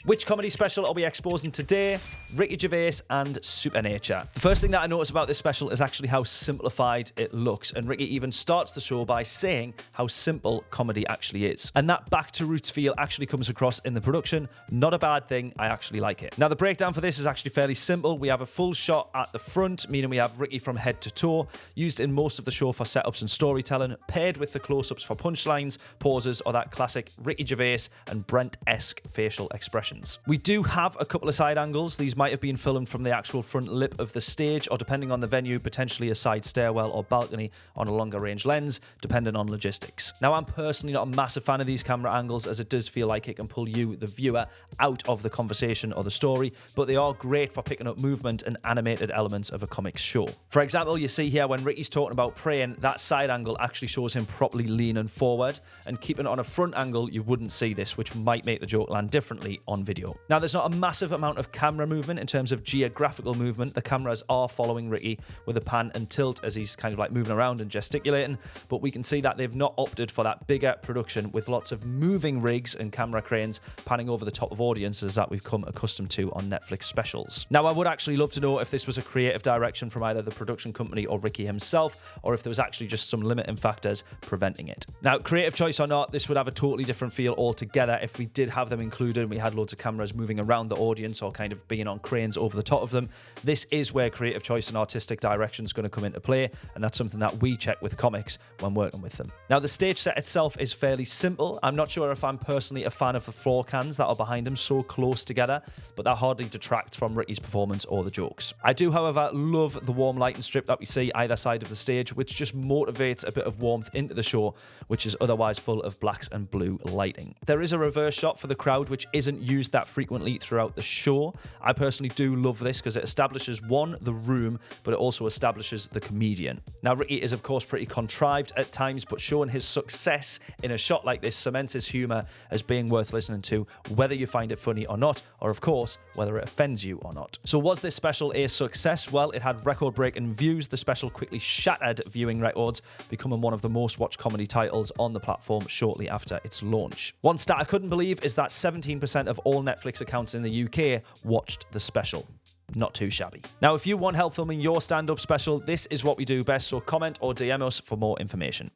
Which comedy special are we exposing today? Ricky Gervais and SuperNature. The first thing that I noticed about this special is actually how simplified it looks, and Ricky even starts the show by saying how simple comedy actually is. And that back to roots feel actually comes across in the production. Not a bad thing, I actually like it. Now the breakdown for this is actually fairly simple. We have a full shot at the front, meaning we have Ricky from head to toe, used in most of the show for setups and storytelling, paired with the close-ups for punchlines, pauses, or that classic Ricky Gervais and Brent-esque facial expressions. We do have a couple of side angles. These might have been filmed from the actual front lip of the stage, or depending on the venue, potentially a side stairwell or balcony on a longer range lens, depending on logistics. Now, I'm personally not a massive fan of these camera angles, as it does feel like it can pull you, the viewer, out of the conversation or the story, but they are great for picking up movement and animated elements of a comic show. For example, you see here when Ricky's talking about praying, that side angle actually shows him properly leaning forward, and keeping it on a front angle, you wouldn't see this, which might make the joke land differently on video. Now, there's not a massive amount of camera movement in terms of geographical movement. The cameras are following Ricky with a pan and tilt as he's kind of like moving around and gesticulating, but we can see that they've not opted for that bigger production with lots of moving rigs and camera cranes panning over the top of audiences that we've come accustomed to on Netflix specials. Now, I would actually love to know if this was a creative direction from either the production company or Ricky himself, or if there was actually just some limiting factors preventing it. Now, creative choice or not, this would have a totally different feel altogether if we did have them included and we had loads of cameras moving around the audience or kind of being on cranes over the top of them. This is where creative choice and artistic direction is going to come into play, and that's something that we check with comics when working with them. Now, the stage set itself is fairly simple. I'm not sure if I'm personally a fan of the floor cans that are behind him so close together, but that hardly detracts from Ricky's performance or the jokes. I do, however, love the warm lighting strip that we see either side of the stage, which just motivates a bit of warmth into the show, which is otherwise full of blacks and blue lighting. There is a reverse shot for the crowd, which isn't used that frequently throughout the show. I personally do love this because it establishes, one, the room, but it also establishes the comedian. Now, Ricky is, of course, pretty contrived at times, but showing his success in a shot like this cements his humour as being worth listening to, whether you find it funny or not, or, of course, whether it offends you or not. So was this special a success? Well, it had record-breaking views. The special quickly shattered viewing records, becoming one of the most watched comedy titles on the platform shortly after its launch. One stat I couldn't believe is that 17% of all Netflix accounts in the UK watched the special. Not too shabby. Now, if you want help filming your stand-up special, this is what we do best, so comment or DM us for more information.